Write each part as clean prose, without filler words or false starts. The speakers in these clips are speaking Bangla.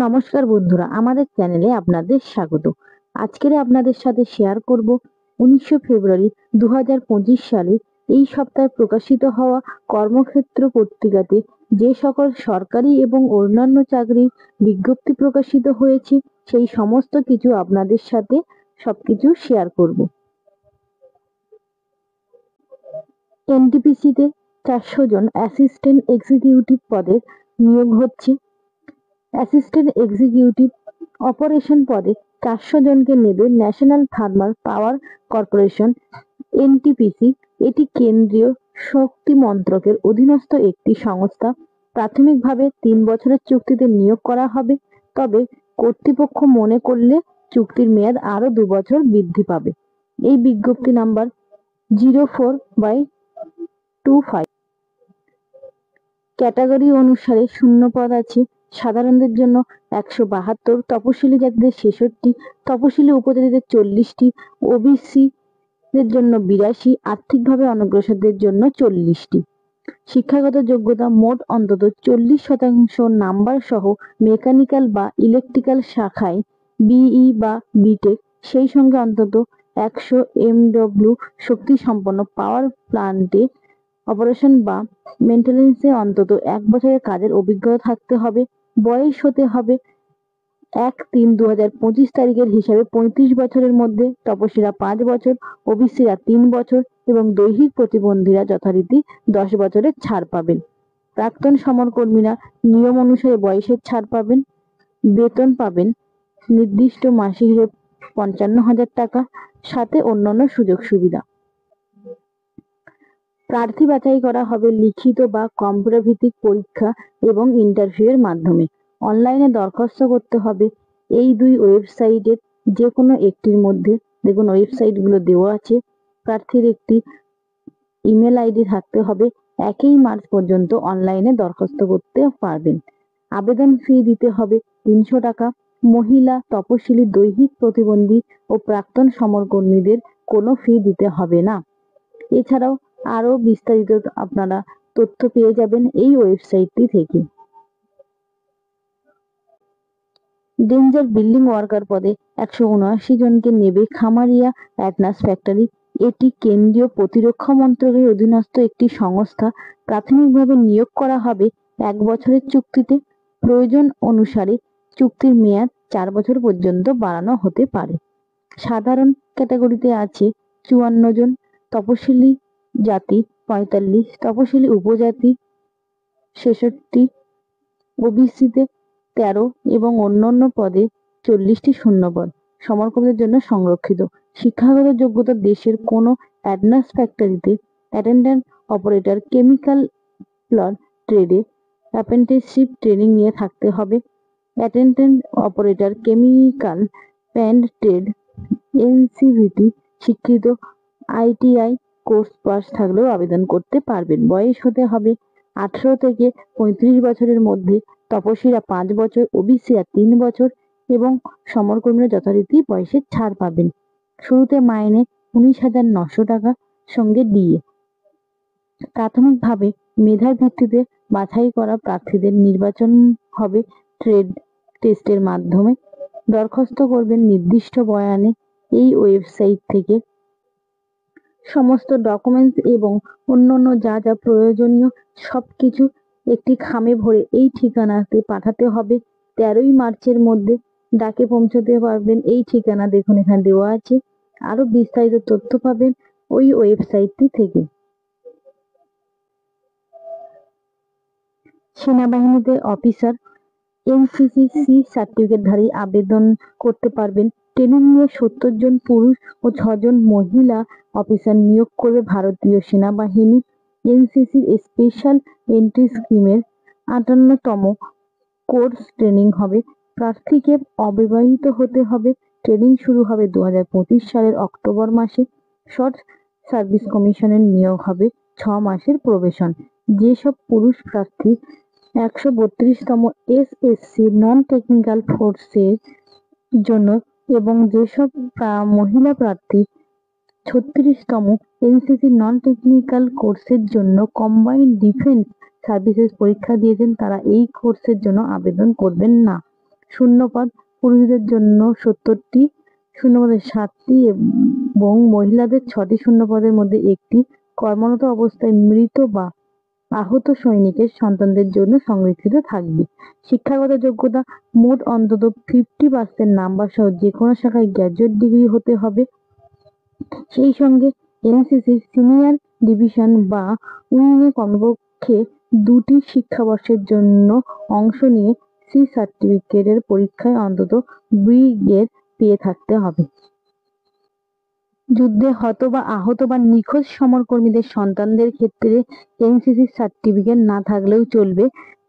নমস্কার বন্ধুরা, আমাদের চ্যানেলে আপনাদের স্বাগত। আজকের আপনাদের সাথে শেয়ার করব 19 ফেব্রুয়ারি 2025 সালে এই সপ্তাহে প্রকাশিত হওয়া কর্মক্ষেত্র পত্রিকাতে যে সকল সরকারি এবং অন্যান্য চাকরির বিজ্ঞপ্তি প্রকাশিত হয়েছে সেই সমস্ত কিছু আপনাদের সাথে সবকিছু শেয়ার করব। এনটিপিসিতে 400 জন অ্যাসিস্ট্যান্ট এক্সিকিউটিভ পদে নিয়োগ হচ্ছে। অ্যাসিস্ট্যান্ট এক্সিকিউটিভ অপারেশন পদে 400 জনকে নেবে national thermal power corporation NTPC. এটি কেন্দ্রীয় শক্তি মন্ত্রকের অধীনস্থ একটি সংস্থা। প্রাথমিকভাবে 3 বছরের চুক্তিতে নিয়োগ করা হবে, তবে কর্তৃপক্ষ মনে করলে চুক্তির মেয়াদ আরো 2 বছর বৃদ্ধি পাবে। এই বিজ্ঞপ্তি নাম্বার 04/25। ক্যাটাগরি অনুসারে শূন্য পদ আছে। সাধারণদের জন্য 172, তপশিলি জাতিদের 66, তপশিলি উপজাতিদের 40টি, ওবিসি দের জন্য 82, আর্থিকভাবে অনগ্রসরদের জন্য 40টি। শিক্ষাগত যোগ্যতা মোট অন্তত 40% নাম্বার সহ মেকানিক্যাল বা ইলেকট্রিক্যাল শাখায় বিই বা বিটেক, সেই সঙ্গে অন্তত 100 MW শক্তি সম্পন্ন পাওয়ার প্লান্টে অপারেশন বা মেইনটেনেন্সে অন্তত 1 বছরের কাজের অভিজ্ঞতা থাকতে হবে। বয়স হতে হবে 1/3/2025 তারিখের হিসাবে 35 বছরের মধ্যে। তপশিলীরা 5 বছর, ওবিসিরা 3 বছর এবং দৈহিক প্রতিবন্ধীরা যথারীতি 10 বছরের ছাড় পাবেন। প্রাক্তন সমরকর্মীরা নিয়ম অনুসারে বয়সের ছাড় পাবেন। বেতন পাবেন নির্দিষ্ট মাসিক হিসেবে 55,000 টাকা, সাথে অন্যান্য সুযোগ সুবিধা। প্রার্থী বাছাই করা হবে লিখিত বা কম্পিউটার ভিত্তিক পরীক্ষা এবং ইন্টারভিউ এর মাধ্যমে। অনলাইনে দরখাস্ত করতে হবে এই 2 ওয়েবসাইটের যে কোনো একটির মধ্যে। দেখুন ওয়েবসাইটগুলো দেওয়া আছে। প্রার্থীর একটি ইমেল আইডি থাকতে হবে। 1 মার্চ পর্যন্ত অনলাইনে দরখাস্ত করতে পারবেন। আবেদন ফি দিতে হবে 300 টাকা। মহিলা, তপশিলি, দৈহিক প্রতিবন্ধী ও প্রাক্তন সমরকর্মীদের কোনো ফি দিতে হবে না। এছাড়াও আরো বিস্তারিত আপনারা তথ্য পেয়ে যাবেন এই ওয়েবসাইটটি থেকে। ডেঞ্জার বিল্ডিং ওয়ার্কার পদে 179 জনকে নেবে খামারিয়া অ্যাটনাস ফ্যাক্টরি। এটি কেন্দ্রীয় প্রতিরক্ষা মন্ত্রকের অধীনস্থ একটি সংস্থা। প্রাথমিকভাবে নিয়োগ করা হবে 1 বছরের চুক্তিতে। প্রয়োজন অনুসারে চুক্তির মেয়াদ 4 বছর পর্যন্ত বাড়ানো হতে পারে। সাধারণ ক্যাটাগরিতে আছে 54 জন, তপশিলি জাতি 45, তপশিলি উপজাতি 66, ওবিসিতে 13 এবং অন্যান্য পদে 40টি শূন্যপদ সমরকর্মীদের জন্য সংরক্ষিত। শিক্ষাগত যোগ্যতা দেশের কোনো অ্যাডনাস ফ্যাক্টরিতে অ্যাটেন্ডেন্ট অপারেটর কেমিক্যাল প্লান্ট ট্রেডে অ্যাপ্রেন্টিসশিপ ট্রেনিং নিয়ে থাকতে হবে। Attendant operator chemical plant trade NCVT স্বীকৃত আইটিআই কোর্স পাস থাকলেও আবেদন করতে পারবেন। বয়স হতে হবে 18 থেকে 35 বছরের মধ্যে। তপশিলীরা 5 বছর, ওবিসিরা 3 বছর এবং সমরকর্মীরা যথারীতি বয়সের ছাড় পাবেন। শুরুতে মাইনে 19,900 টাকা, সঙ্গে ডিএ। প্রাথমিকভাবে মেধার ভিত্তিতে বাছাই করা প্রার্থীদের নির্বাচন হবে ট্রেড টেস্টের মাধ্যমে। দরখাস্ত করবেন নির্দিষ্ট বয়ানে এই ওয়েবসাইট থেকে। সমস্ত ডকুমেন্টস এবং অন্যান্য যা যা প্রয়োজনীয় সবকিছু একটি খামে ভরে এই ঠিকানাতে পাঠাতে হবে। 13 মার্চের মধ্যে ডাকে পৌঁছতে পারবেন। এই ঠিকানা দেখুন এখানে দেওয়া আছে। আরো বিস্তারিত তথ্য পাবেন ওই ওয়েবসাইটটি থেকে। সেনাবাহিনীতে অফিসার এনসিসি সার্টিফিকেটধারী আবেদন করতে পারবেন। ট্রেনিং নিয়ে 70 জন পুরুষ ও 6 জন মহিলা অফিসার নিয়োগ করবে ভারতীয় সেনাবাহিনী। এনসিসির স্পেশাল এন্ট্রি স্কিমের 58তম কোর্স ট্রেনিং হবে। প্রার্থীকে অবিবাহিত হতে হবে। ট্রেনিং শুরু হবে 2025 সালের অক্টোবর মাসে। শর্ট সার্ভিস কমিশনের নিয়োগ হবে 6 মাসের প্রবেশন। যেসব পুরুষ প্রার্থী 132তম এসএসসি নন টেকনিক্যাল ফোর্সের জন্য এবং যেসব মহিলা প্রার্থী 36তম এনসিসি নন টেকনিক্যাল কোর্সের জন্য কম্বাইন্ড ডিফেন্স সার্ভিসেস পরীক্ষা দিয়েছেন, তারা এই কোর্সের জন্য আবেদন করবেন না। শূন্যপদ পুরুষদের জন্য 70টি, শূন্যপদের 7টি এবং মহিলাদের 6টি শূন্যপদের মধ্যে একটি কর্মরত অবস্থায় মৃত বা আহত সৈনিকের সন্তানদের জন্য সংরক্ষিত থাকবে। শিক্ষাগত যোগ্যতা মোট অন্তত 50% নাম্বার সহ যে কোনো শাখায় গ্র্যাজুয়েট ডিগ্রি হতে হবে। সেই সঙ্গে এনসিসির সিনিয়র ডিভিশন বা উইংয়ে কমপক্ষে 2টি শিক্ষাবর্ষের জন্য অংশ নিয়ে সি সার্টিফিকেটের পরীক্ষায় অন্তত বি গ্রেড পেয়ে থাকতে হবে। যুদ্ধে হত বা আহত বা নিখোঁজ সমরকর্মীদের সন্তানদের ক্ষেত্রে এনসিসি সার্টিফিকেট না থাকলেও চলবে।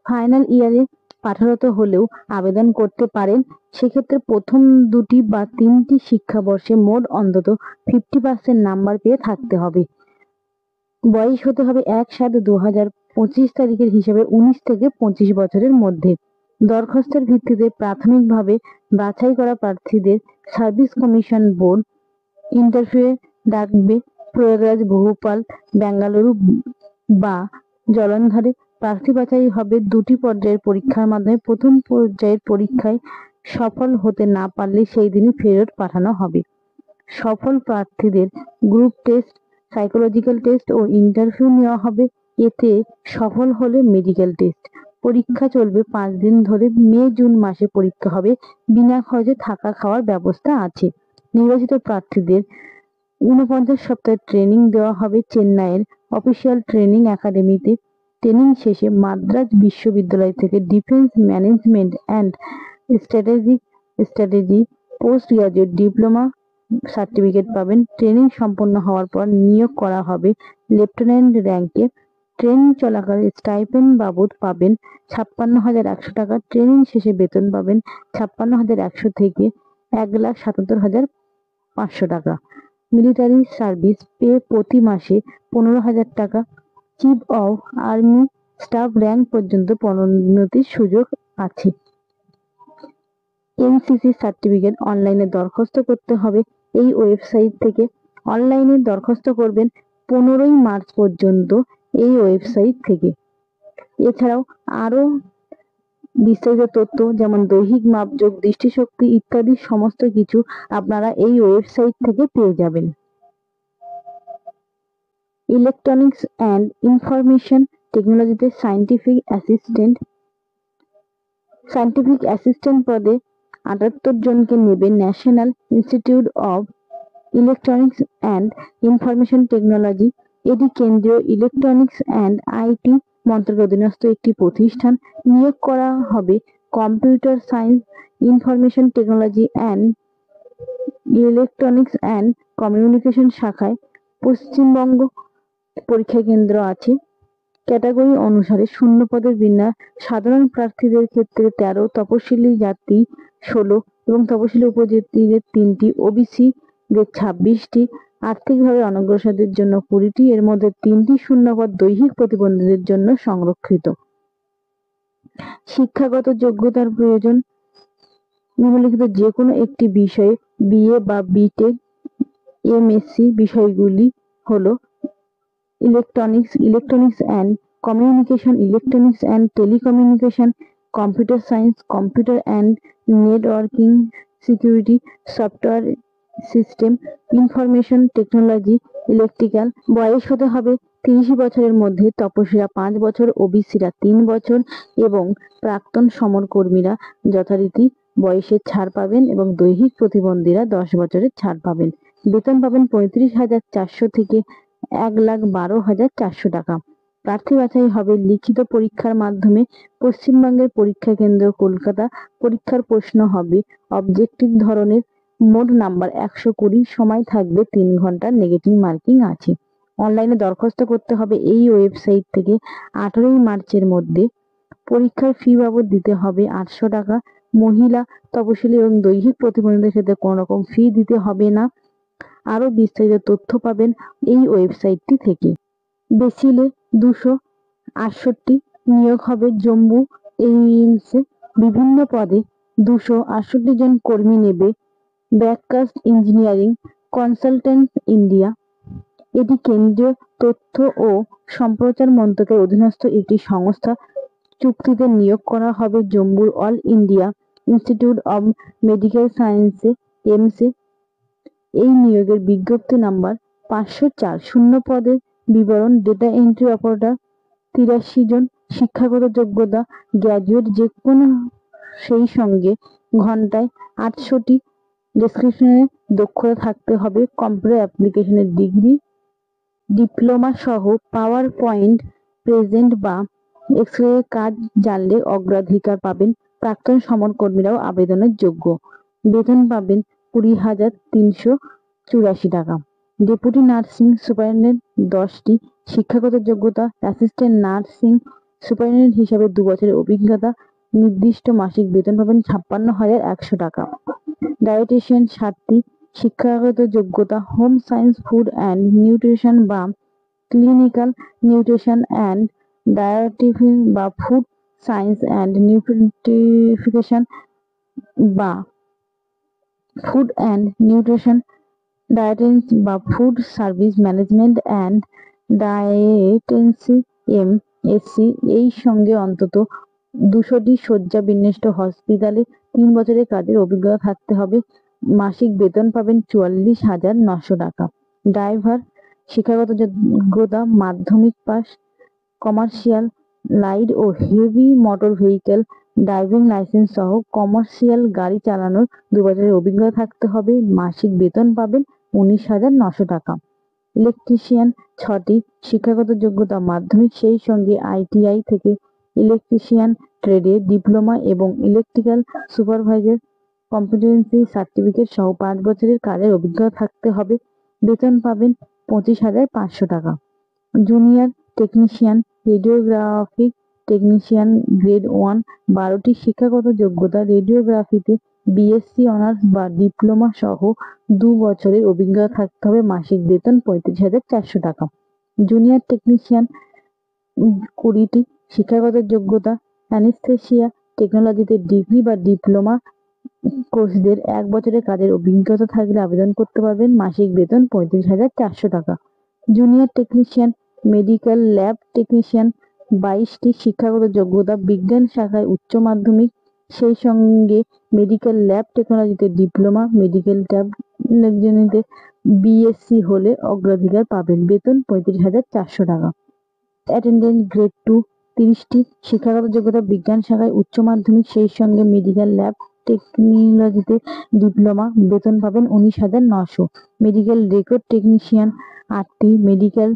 ফাইনাল ইয়ারে পাঠরত হলেও আবেদন করতে পারেন। সেক্ষেত্রে প্রথম 2টি বা 3টি শিক্ষাবর্ষে মোট অন্তত 50% নাম্বার পেয়ে থাকতে হবে। বয়স হতে হবে 1/7/2025 তারিখের হিসাবে 19 থেকে 25 বছরের মধ্যে। দরখাস্তের ভিত্তিতে প্রাথমিকভাবে বাছাই করা প্রার্থীদের সার্ভিস কমিশন বোর্ড ইন্টারভিউয়ে ডাকবে। প্রয়াগরাজ, ভোপাল, বেঙ্গালুরু বা জলন্ধরে। প্রার্থী বাছাই হবে 2টি পর্যায়ের পরীক্ষার মাধ্যমে। প্রথম পর্যায়ের পরীক্ষায় সফল হতে না পারলে সেই দিনই ফেরত পাঠানো হবে। সফল প্রার্থীদের গ্রুপ টেস্ট, সাইকোলজিক্যাল টেস্ট ও ইন্টারভিউ নেওয়া হবে। এতে সফল হলে মেডিকেল টেস্ট। পরীক্ষা চলবে 5 দিন ধরে। মে-জুন মাসে পরীক্ষা হবে। বিনা খরচে থাকা খাওয়ার ব্যবস্থা আছে। নির্বাচিত প্রার্থীদের 49 সপ্তাহের ট্রেনিং দেওয়া হবে চেন্নাইয়ের অফিসিয়াল ট্রেনিং একাডেমিতে। ট্রেনিং শেষে মাদ্রাজ বিশ্ববিদ্যালয় থেকে defence management and strategy post graduate diploma certificate পাবেন। ট্রেনিং সম্পন্ন হওয়ার পর নিয়োগ করা হবে লেফটেন্যান্ট র্যাঙ্কে। ট্রেনিং চলাকালে স্টাইপেন্ড বাবদ পাবেন 56,100 টাকা। ট্রেনিং শেষে বেতন পাবেন 56,100 থেকে 1,77,500 টাকা। মিলিটারি সার্ভিস পে প্রতি মাসে 15,000 টাকা। Chief of army staff rank পর্যন্ত পদোন্নতির সুযোগ আছে। এনসিসি সার্টিফিকেট অনলাইনে দরখাস্ত করতে হবে এই ওয়েবসাইট থেকে। অনলাইনে দরখাস্ত করবেন 15ই মার্চ পর্যন্ত এই ওয়েবসাইট থেকে। এছাড়াও আরো বিস্তারিত তথ্য যেমন দৈহিক মাপযোগ, দৃষ্টিশক্তি ইত্যাদি সমস্ত কিছু আপনারা এই ওয়েবসাইট থেকে পেয়ে যাবেন। ইলেকট্রনিক্স অ্যান্ড ইনফরমেশন টেকনোলজিতে সায়েন্টিফিক অ্যাসিস্ট্যান্ট পদে 78 জনকে নেবে national institute of electronics and information technology. এটি কেন্দ্রীয় ইলেকট্রনিক্স অ্যান্ড আইটি মন্ত্রকের অধীনস্থ একটি প্রতিষ্ঠান। নিয়োগ করা হবে computer science, information technology and electronics and communication শাখায়। পশ্চিমবঙ্গ পরীক্ষা কেন্দ্র আছে। ক্যাটাগরি অনুসারে শূন্যপদের বিন্যাস সাধারণ প্রার্থীদের ক্ষেত্রে 13, তপশিলি জাতি 16 এবং তপশিলি উপজাতিদের 3টি, ওবিসি দের 26টি, আর্থিকভাবে অনগ্রসরদের জন্য 20টি। এর মধ্যে 3টি শূন্যপদ দৈহিক প্রতিবন্ধীদের জন্য সংরক্ষিত। শিক্ষাগত যোগ্যতার প্রয়োজন নিম্নলিখিত যে কোনো একটি বিষয়ে বিএ বা বিটেক, এমএসসি। বিষয়গুলি হলো electronics and communication, electronics and telecommunication, computer science, computer and networking security, software system, information technology, electrical. বয়স হতে হবে 30 বছরের মধ্যে। তপসিরা 5 বছর, ওবিসিরা 3 বছর এবং প্রাক্তন সমরকর্মীরা যথারীতি বয়সের ছাড় পাবেন এবং দৈহিক প্রতিবন্ধীরা 10 বছরের ছাড় পাবেন। বেতন পাবেন 35,400 থেকে 1,12,400 টাকা। প্রার্থী বাছাই হবে লিখিত পরীক্ষার মাধ্যমে। পশ্চিমবঙ্গের পরীক্ষা কেন্দ্র কলকাতা। পরীক্ষার প্রশ্ন হবে অবজেক্টিভ ধরনের। মোট নাম্বার 120। সময় থাকবে 3 ঘন্টা। নেগেটিভ মার্কিং আছে। অনলাইনে দরখাস্ত করতে হবে এই ওয়েবসাইট থেকে 18ই মার্চের মধ্যে। পরীক্ষার ফি বাবদ দিতে হবে 800 টাকা। মহিলা, তপশিলি এবং দৈহিক প্রতিবন্ধীদের ক্ষেত্রে কোনো রকম ফি দিতে হবে না। আরো বিস্তারিত তথ্য পাবেন এই ওয়েবসাইটটি থেকে। বেসিলে 268 নিয়োগ হবে জম্মু এইমসে। বিভিন্ন পদে 268 জন কর্মী নেবে ব্রডকাস্ট ইঞ্জিনিয়ারিং কনসালটেন্টস ইন্ডিয়া। এটি কেন্দ্রীয় তথ্য ও সম্প্রচার মন্ত্রকের অধীনস্থ একটি সংস্থা। চুক্তিতে নিয়োগ করা হবে জম্মুর all India institute of medical সায়েন্সে এমসে। এই নিয়োগের বিজ্ঞপ্তি নাম্বার 504। শূন্য পদের বিবরণ: ডেটা এন্ট্রি অপারেটর 83 জন। শিক্ষাগত যোগ্যতা গ্র্যাজুয়েট যে কোনো, সেই সঙ্গে ঘন্টায় 800টি ডেসক্রিপশনে দক্ষতা থাকতে হবে। কম্পিউটার অ্যাপ্লিকেশনের ডিগ্রি, ডিপ্লোমা সহ পাওয়ার পয়েন্ট প্রেজেন্ট বা এক্সেলের কাজ জানলে অগ্রাধিকার পাবেন। প্রাক্তন সমরকর্মীরাও আবেদনের যোগ্য। বেতন পাবেন 20,384 টাকা। ডেপুটি নার্সিং সুপারিনটেন্ডেন্ট 10টি। শিক্ষাগত যোগ্যতা অ্যাসিস্ট্যান্ট নার্সিং সুপারিনটেন্ডেন্ট হিসাবে 2 বছরের অভিজ্ঞতা। নির্দিষ্ট মাসিক বেতন পাবেন 56,100 টাকা। ডায়েটিশিয়ান 7টি। শিক্ষাগত যোগ্যতা home science, food and nutrition বা ক্লিনিক্যাল নিউট্রিশন অ্যান্ড ডায়েটিশিয়ান বা ফুড সায়েন্স অ্যান্ড নিউট্রিশন বা ফুড অ্যান্ড নিউট্রিশন ডায়েটেন্স বা food service management and dietetics MSc. এই সঙ্গে অন্তত 200টি শয্যা বিন্যস্ত হসপিটালে 3 বছরের কাজের অভিজ্ঞতা থাকতে হবে। মাসিক বেতন পাবেন 44,900 টাকা। ড্রাইভার শিক্ষাগত যোগ্যতা মাধ্যমিক পাস। কমার্শিয়াল লাইট ও heavy motor vehicle driving licence সহ কমার্শিয়াল গাড়ি চালানোর 2 বছরের অভিজ্ঞতা থাকতে হবে। মাসিক বেতন পাবেন 19,900 টাকা। ইলেকট্রিশিয়ান 6টি। শিক্ষাগত যোগ্যতা মাধ্যমিক, সেই সঙ্গে আইটিআই থেকে ইলেকট্রিশিয়ান ট্রেডে ডিপ্লোমা এবং ইলেকট্রিক্যাল সুপারভাইজার কম্পিটেন্সি সার্টিফিকেট সহ 5 বছরের কাজের অভিজ্ঞতা থাকতে হবে। বেতন পাবেন 25,500 টাকা। Junior technician radiographic technician grade 1 12টি। শিক্ষাগত যোগ্যতা রেডিওগ্রাফিতে বিএসসি অনার্স বা ডিপ্লোমা সহ 2 বছরের অভিজ্ঞতা থাকতে হবে। মাসিক বেতন 35,400 টাকা। জুনিয়র টেকনিশিয়ান 20টি। শিক্ষাগত যোগ্যতা অ্যানেস্থেসিয়া টেকনোলজিতে ডিগ্রি বা ডিপ্লোমা কোর্সদের 1 বছরের কাজের অভিজ্ঞতা থাকলে আবেদন করতে পারবেন। মাসিক বেতন 35,400 টাকা। Junior technician medical lab technician 22টি। শিক্ষাগত যোগ্যতা বিজ্ঞান শাখায় উচ্চ মাধ্যমিক, সেই সঙ্গে মেডিকেল ল্যাব টেকনোলজিতে ডিপ্লোমা, মেডিকেল টেকনোলজিতে বিএসসি হলে অগ্রাধিকার পাবেন। বেতন 35,400 টাকা। অ্যাটেন্ডেন্ট গ্রেড 2 30টি। শিক্ষাগত যোগ্যতা বিজ্ঞান শাখায় উচ্চ মাধ্যমিক, সেই সঙ্গে মেডিকেল ল্যাব টেকনোলজিতে ডিপ্লোমা। বেতন পাবেন 19,900। মেডিকেল রেকর্ড টেকনিশিয়ান 8টি। মেডিকেল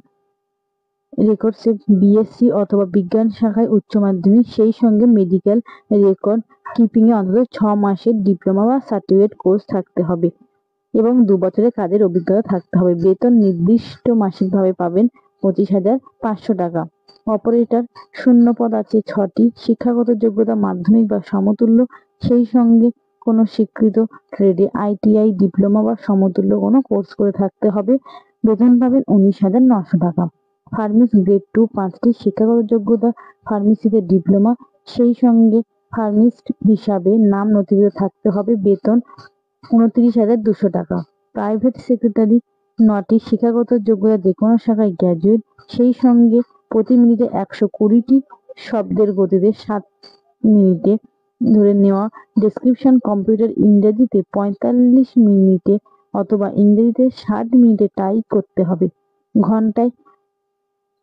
রেকর্ডসে বিএসসি অথবা বিজ্ঞান শাখায় উচ্চ মাধ্যমিক, সেই সঙ্গে মেডিকেল রেকর্ড কিপিংয়ে অন্তত 6 মাসের ডিপ্লোমা বা সার্টিফিকেট কোর্স থাকতে হবে এবং 2 বছরের কাজের অভিজ্ঞতা থাকতে হবে। বেতন নির্দিষ্ট মাসিকভাবে পাবেন 25,500 টাকা। অপারেটর শূন্য পদ আছে 6টি। শিক্ষাগত যোগ্যতা মাধ্যমিক বা সমতুল্য, সেই সঙ্গে কোনো স্বীকৃত ট্রেডে আইটিআই, ডিপ্লোমা বা সমতুল্য কোনো কোর্স করে থাকতে হবে। বেতন পাবেন 19,900 টাকা। ফার্মেসি গ্রেড 2 5টি। শিক্ষাগত যোগ্যতা ফার্মেসিতে ডিপ্লোমা, সেই সঙ্গে ফার্মিস্ট হিসাবে নাম নথিভুক্ত থাকতে হবে। বেতন 29,200 টাকা। প্রাইভেট সেক্রেটারি 9টি। শিক্ষাগত যোগ্যতা যেকোনো শাখায় গ্র্যাজুয়েট, সেই সঙ্গে প্রতি মিনিটে 120টি শব্দের গতিতে 7 মিনিটে ধরে নেওয়া ডেসক্রিপশন কম্পিউটার ইংরেজিতে 45 মিনিটে অথবা ইংরেজিতে 60 মিনিটে টাইপ করতে হবে। ঘন্টায়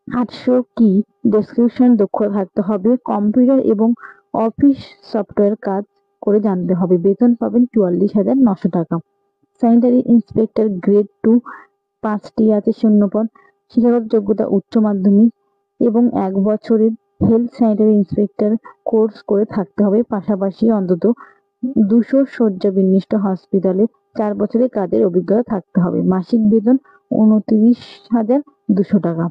800 কি ডেসক্রিপশন দক্ষতা থাকতে হবে। কম্পিউটার এবং অফিস সফটওয়্যার কাজ করে জানতে হবে। বেতন পাবেন 44,900 টাকা। স্যানিটারি ইন্সপেক্টর গ্রেড 2 5টি আছে শূন্যপদ। শিক্ষাগত যোগ্যতা উচ্চ মাধ্যমিক এবং 1 বছরের হেলথ স্যানিটারি ইন্সপেক্টর কোর্স করে থাকতে হবে। পাশাপাশি অন্তত 200 শয্যা বিন্যস্ত হসপিটালে 4 বছরের কাজের অভিজ্ঞতা থাকতে হবে। মাসিক বেতন 29,200 টাকা।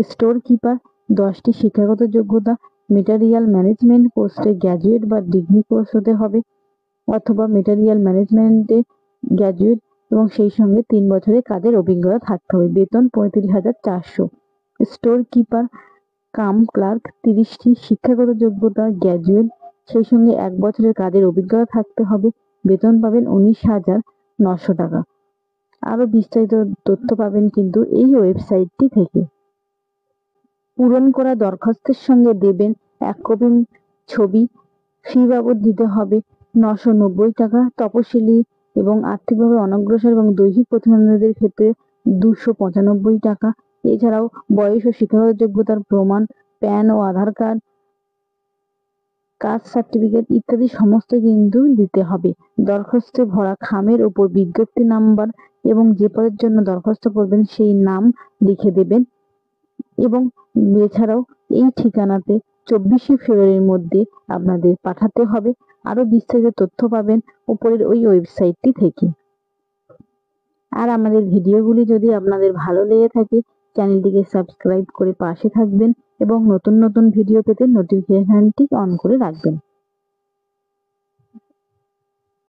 স্টোর কিপার 10টি। শিক্ষাগত যোগ্যতা মেটেরিয়াল ম্যানেজমেন্ট পোস্টে গ্র্যাজুয়েট বা ডিগ্রি কোর্স হতে হবে অথবা মেটেরিয়াল ম্যানেজমেন্টে গ্র্যাজুয়েট এবং সেই সঙ্গে 3 বছরের কাজের অভিজ্ঞতা থাকতে হবে। বেতন 35,400। স্টোর কিপার কাম ক্লার্ক 30টি। শিক্ষাগত যোগ্যতা গ্র্যাজুয়েট, সেই সঙ্গে 1 বছরের কাজের অভিজ্ঞতা থাকতে হবে। বেতন পাবেন 19,900 টাকা। আরো বিস্তারিত তথ্য পাবেন কিন্তু এই ওয়েবসাইটটি থেকে। পূরণ করা দরখাস্তের সঙ্গে দেবেন 1 কপি ছবি। ফি বাবদ দিতে হবে 990 টাকা, তপশিলি এবং আর্থিকভাবে অনগ্রসর এবং দৈহিক প্রতিবন্ধীদের ক্ষেত্রে 295 টাকা। এছাড়াও বয়স ও শিক্ষাগত যোগ্যতার প্রমাণ, প্যান ও আধার কার্ড, কাস্ট সার্টিফিকেট ইত্যাদি সমস্ত কিন্তু দিতে হবে। দরখাস্তে ভরা খামের ওপর বিজ্ঞপ্তি নাম্বার এবং যে পদের জন্য দরখাস্ত করবেন সেই নাম লিখে দেবেন এবং এছাড়াও এই ঠিকানাতে 24শে ফেব্রুয়ারির মধ্যে আপনাদের পাঠাতে হবে। আরো বিস্তারিত তথ্য পাবেন উপরের ওই ওয়েবসাইটটি থেকে। আর আমাদের ভিডিওগুলি যদি আপনাদের ভালো লেগে থাকে চ্যানেলটিকে সাবস্ক্রাইব করে পাশে থাকবেন এবং নতুন নতুন ভিডিও পেতে নোটিফিকেশনটি অন করে রাখবেন।